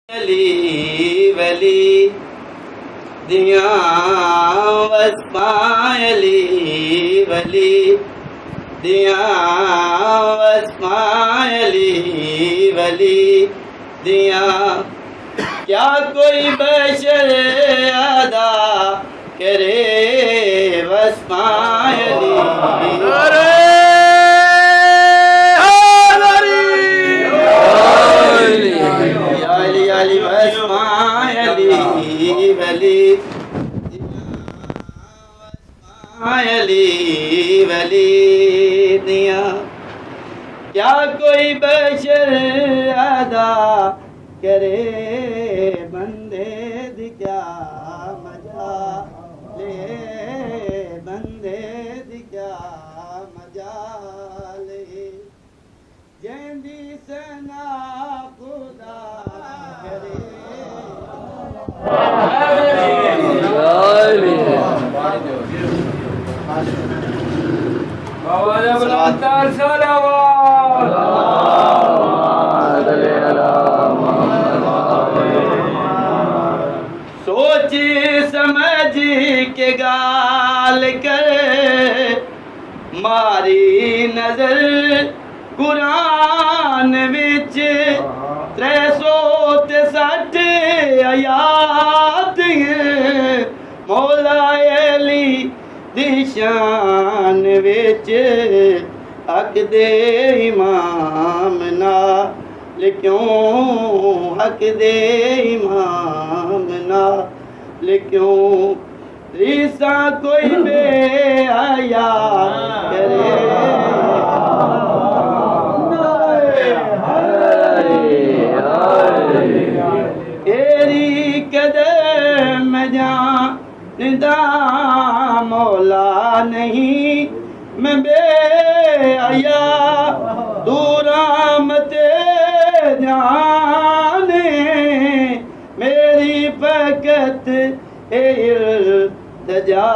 अली वली दिया वस्मायली वली दिया वस्मायली वली दिया क्या कोई बशर अदा करे वस्मायली अली वली दिया क्या कोई बशर अदा करे बंदे दी क्या मजा ले बंदे दी क्या मजा ले जंदी सना खुदा करे सोची समझ के गाल कर मारी नजर कुरान विच 360 आयात मौला अली दी शान विच हक दे इमाम नाल क्यों हक दे इमाम नाल क्यों रीसा कोई बे आया करे तेरी कदम जानदा मौला नहीं मैं बे आया तू रहमत जाने मेरी फकत इल्तिजा